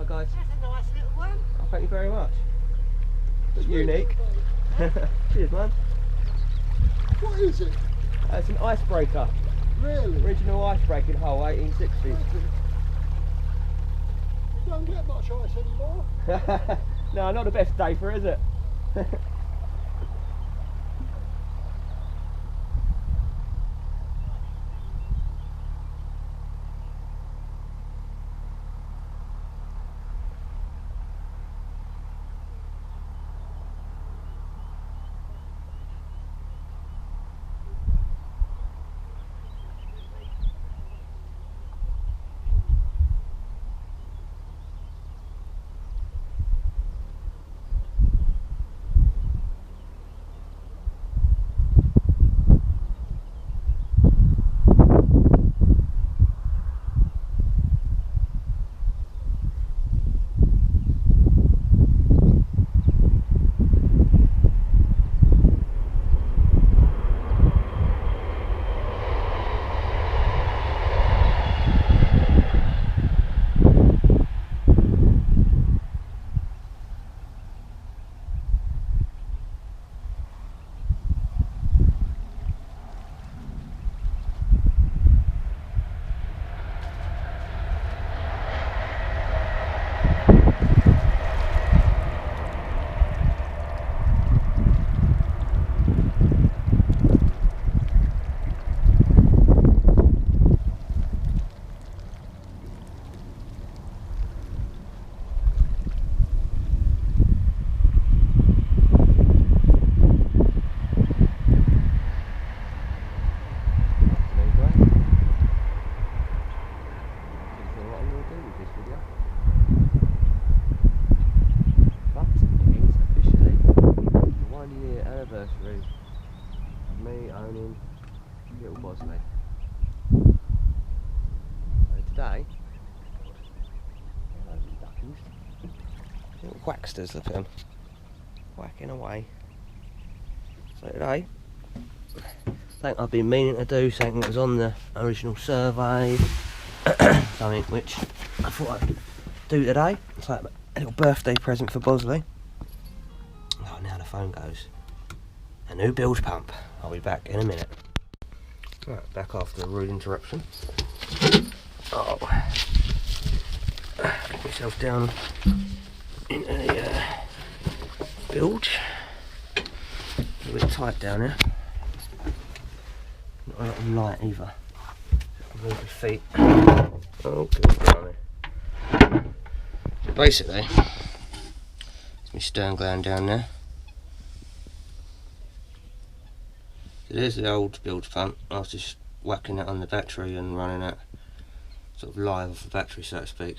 Alright guys. That's a nice little one. Oh, thank you very much. It's unique. Cheers man. What is it? It's an icebreaker. Really? Original icebreaking hull, 1860s. You don't get much ice anymore. No, not the best day for it, is it? Anniversary of me owning little Bosley. So today, duckies, little whacksters, look at them, whacking away. So today, something I've been meaning to do, something that was on the original survey, something which I thought I'd do today. It's like a little birthday present for Bosley. Oh, now the phone goes. A new bilge pump. I'll be back in a minute. Right, back after a rude interruption. Oh, get myself down into the bilge. A bit tight down here. Not a lot of light either. Move the feet. Oh, good. Basically, there's my stern gland down there. So there's the old bilge pump. I was just whacking it on the battery and running it sort of live off the battery, so to speak.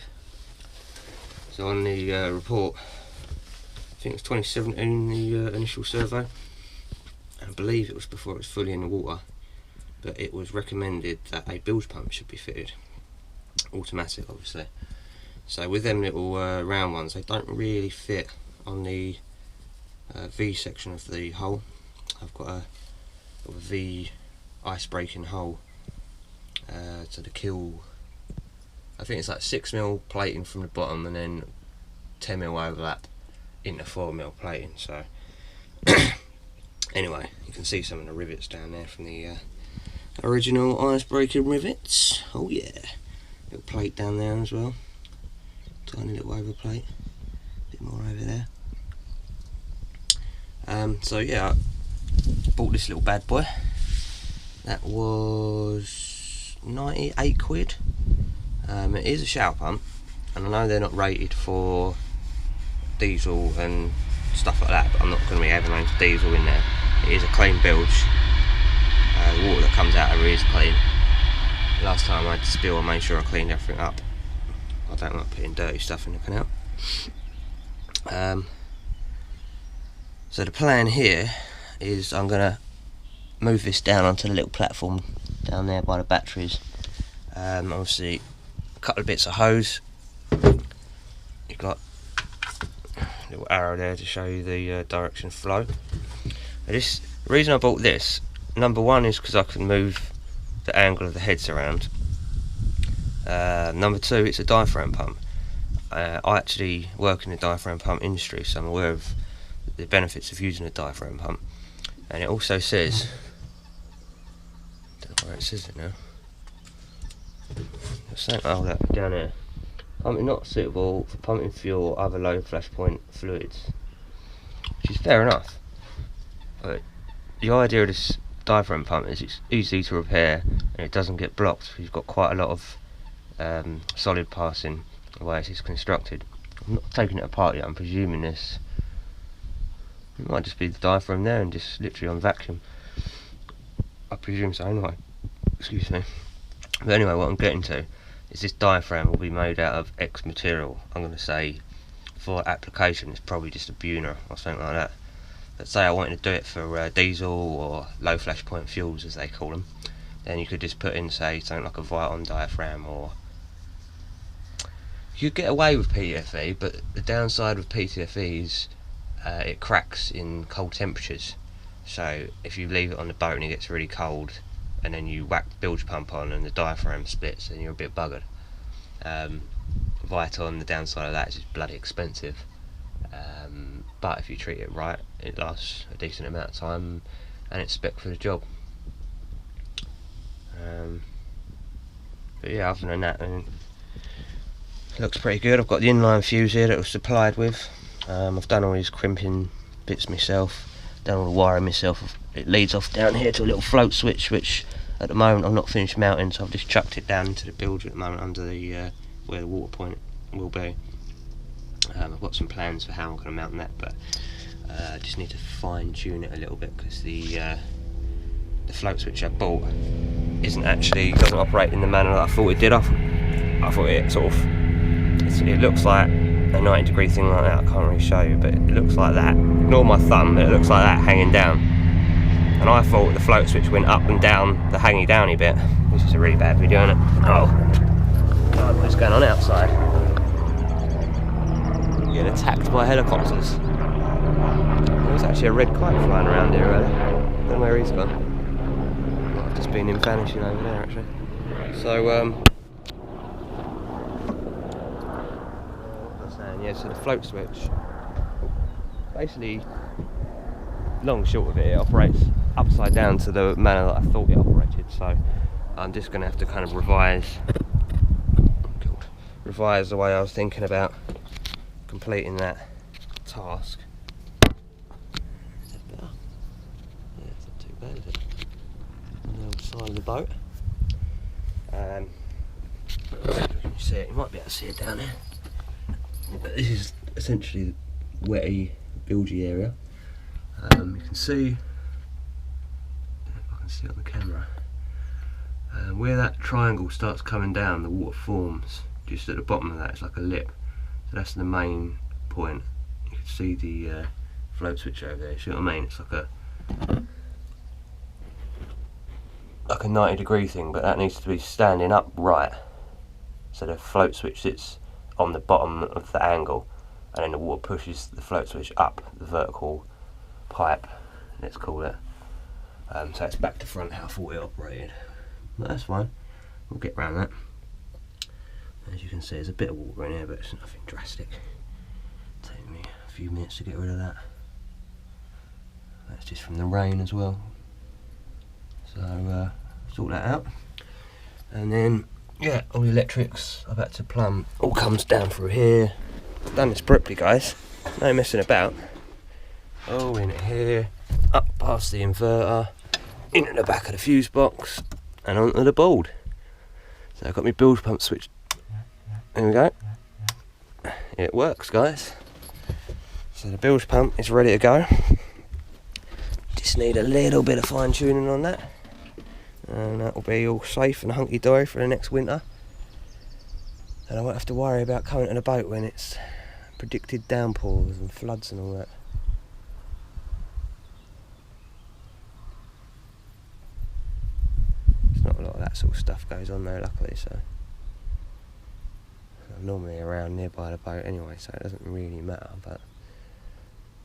So on the report, I think it's 2017, the initial survey. I believe it was before it was fully in the water, but it was recommended that a bilge pump should be fitted. Automatic, obviously. So with them little round ones, they don't really fit on the V section of the hull. I've got a V ice-breaking hull to the keel. I think it's like 6mm plating from the bottom and then 10mm overlap into 4mm plating. So anyway, you can see some of the rivets down there from the original ice-breaking rivets. Oh yeah, little plate down there as well. Tiny little overplate, a bit more over there. So yeah, I bought this little bad boy. That was 98 quid. It is a shower pump, and I know they're not rated for diesel and stuff like that, but I'm not going to be having any diesel in there. It is a clean bilge. The water that comes out of it is clean. Last time I had to spill, I made sure I cleaned everything up. I don't like putting dirty stuff in the canal. So the plan here is I'm going to move this down onto the little platform down there by the batteries. Obviously a couple of bits of hose. You've got a little arrow there to show you the direction of flow. The reason I bought this, number one, is because I can move the angle of the heads around. Number two, it's a diaphragm pump. I actually work in the diaphragm pump industry, so I'm aware of the benefits of using a diaphragm pump. And it also says, don't know where it says it now. It's saying, oh look, down here. Pumping not suitable for pumping fuel or other low flash point fluids. Which is fair enough. But the idea of this diaphragm pump is it's easy to repair and it doesn't get blocked. You've got quite a lot of solid passing the way it's constructed. I'm not taking it apart yet. I'm presuming this it might just be the diaphragm there and just literally on vacuum. I presume so anyway. Excuse me. But anyway, what I'm getting to is this diaphragm will be made out of X material. I'm going to say for application it's probably just a Buna or something like that. Let's say I wanted to do it for diesel or low flash point fuels as they call them, then you could just put in, say, something like a Viton diaphragm, or you could get away with PTFE, but the downside with PTFE is it cracks in cold temperatures. So if you leave it on the boat and it gets really cold and then you whack the bilge pump on and the diaphragm splits, then you're a bit buggered. Viton, the downside of that is it's bloody expensive. But if you treat it right, it lasts a decent amount of time and it's spec for the job. But yeah, other than that, it looks pretty good. I've got the inline fuse here that it was supplied with. I've done all these crimping bits myself, done all the wiring myself. It leads off down here to a little float switch, which at the moment I'm not finished mounting, so I've just chucked it down into the bilge at the moment under the where the water point will be. I've got some plans for how I'm going to mount that, but I just need to fine tune it a little bit because the float switch I bought doesn't operate in the manner that I thought it did. I thought it sort of, it looks like a 90-degree thing like that. I can't really show you, but it looks like that. Ignore my thumb, but it looks like that hanging down. And I thought the float switch went up and down the hanging downy bit. This is a really bad video, isn't it? Oh God, what's going on outside? Getting attacked by helicopters. There was actually a red kite flying around here earlier. Don't know where he's gone. I've just been him vanishing over there actually. So what was I saying? Yeah, so the float switch, basically, long and short of it, it operates upside down to the manner that I thought it operated. So I'm just going to have to kind of revise the way I was thinking about completing that task. Is that better? Yeah, it's not too bad, is it? On the other side of the boat. You can see it, you might be able to see it down there. But this is essentially the wetty, bilgy area. You can see, if I can see it on the camera, where that triangle starts coming down, the water forms just at the bottom of that. It's like a lip. So that's the main point. You can see the float switch over there. See what I mean? It's like a 90-degree thing, but that needs to be standing up right. So the float switch sits on the bottom of the angle, and then the water pushes the float switch up the vertical pipe, let's call it. So it's back to front how I thought it operated. But that's fine. We'll get around that. As you can see, there's a bit of water in here, but it's nothing drastic. Take me a few minutes to get rid of that. That's just from the rain as well. So sort that out. And then, yeah, all the electrics I've had to plumb all comes down through here. I've done this properly, guys. No messing about. Oh, in here, up past the inverter, into the back of the fuse box, and onto the board. So I've got my bilge pump switched. There we go. It works, guys. So the bilge pump is ready to go. Just need a little bit of fine tuning on that, and that will be all safe and hunky-dory for the next winter. And I won't have to worry about coming to the boat when it's predicted downpours and floods and all that. There's not a lot of that sort of stuff goes on there, luckily, so I'm normally around nearby the boat anyway, so it doesn't really matter. But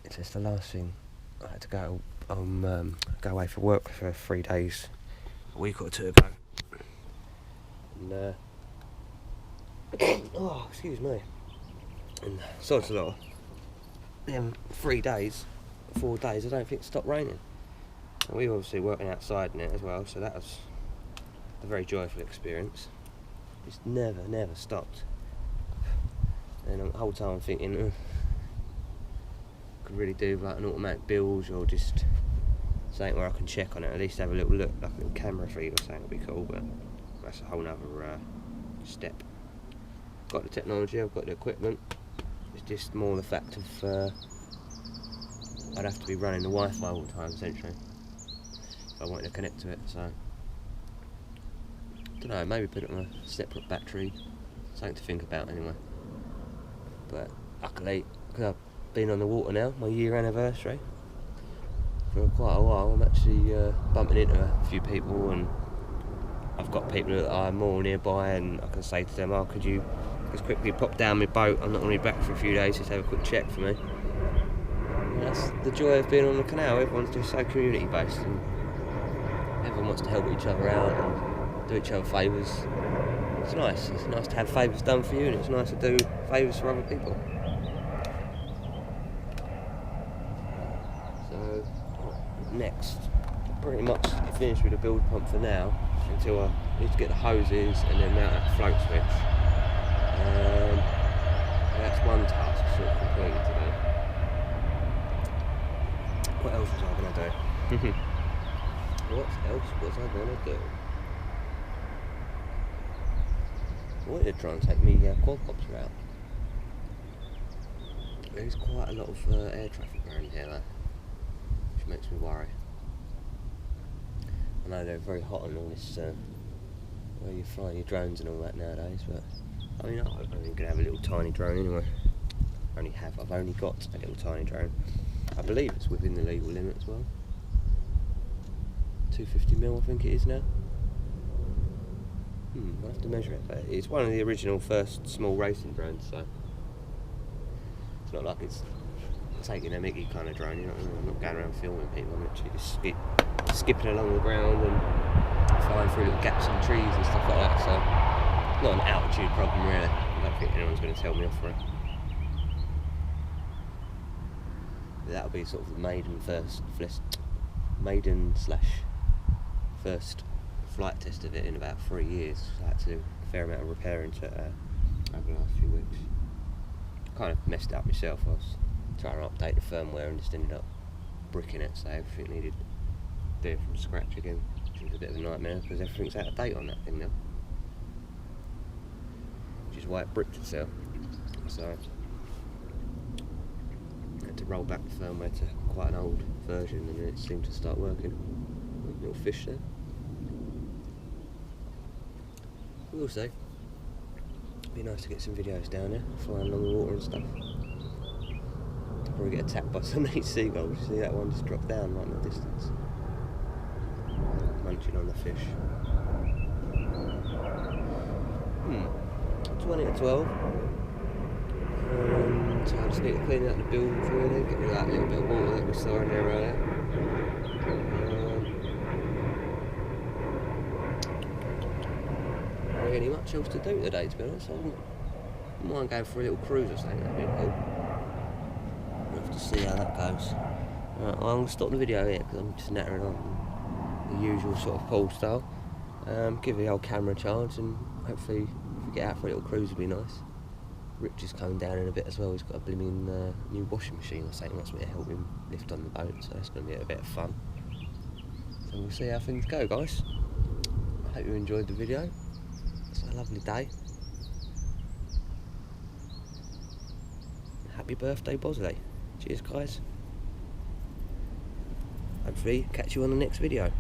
it's just the last thing. I had to go away for work for 3 days a week or two ago, and oh, excuse me, And sod's law, them 4 days, I don't think it stopped raining. And we were obviously working outside in it as well, so that was a very joyful experience. It's never stopped. And the whole time I'm thinking, could really do like an automatic bilge or just something where I can check on it, at least have a little look, like a little camera feed or something would be cool, but that's a whole nother step. Got the technology, I've got the equipment, it's just more the fact of I'd have to be running the Wi-Fi all the time essentially if I wanted to connect to it, so I don't know, maybe put it on a separate battery, something to think about anyway. But luckily, because I've been on the water now, my year anniversary, for quite a while, I'm actually bumping into a few people, and I've got people that are more nearby, and I can say to them, oh, could you just quickly pop down my boat, I'm not going to be back for a few days, just have a quick check for me. And that's the joy of being on the canal, everyone's just so community based, and everyone wants to help each other out and do each other favours. It's nice to have favours done for you, and it's nice to do favours for other people. So next, pretty much finished with the build pump for now, until I need to get the hoses and then mount that float switch. That's one task sort of completed today. What else was I going to do? What else was I going to do? I wanted to try and take me quadcopter out. There's quite a lot of air traffic around here though, which makes me worry. I know they're very hot on all this, where you're flying your drones and all that nowadays, but I mean, I'm going to have a little tiny drone anyway. I've only got a little tiny drone. I believe it's within the legal limit as well. 250mm I think it is now. I'll have to measure it, but it's one of the original first small racing drones, so it's not like it's taking a Mickey kind of drone, you know what I mean? I'm not going around filming people, I'm literally just skipping along the ground and flying through little gaps in trees and stuff like that, so not an altitude problem really. I don't think anyone's going to tell me off for it. That'll be sort of the first flight test of it in about 3 years. I had to do a fair amount of repairing to it over the last few weeks. Kind of messed it up myself. I was trying to update the firmware and just ended up bricking it, so everything needed doing from scratch again, which was a bit of a nightmare because everything's out of date on that thing now, which is why it bricked itself. So I had to roll back the firmware to quite an old version, and then it seemed to start working. Little fish there. We'll see. It'd be nice to get some videos down there, flying along the water and stuff. I'll probably get attacked by some of these seagulls. You see that one just drop down right in the distance, munching on the fish. 20 to 12. So I just need to clean out the bilge really, get rid of that little bit of water that we saw in there earlier. Really much else to do today, to be honest. I wouldn't mind going for a little cruise or something, that'd be cool. We'll have to see how that goes. Right, well, I'm going to stop the video here because I'm just nattering on the usual sort of pool style. Give the old camera a charge, and hopefully if we get out for a little cruise it'll be nice. Rich is coming down in a bit as well. He's got a blooming new washing machine or something. Wants me to help him lift on the boat, so that's going to be a bit of fun. So we'll see how things go, guys. I hope you enjoyed the video. It's a lovely day. Happy birthday, Bosley. Cheers, guys. Hopefully catch you on the next video.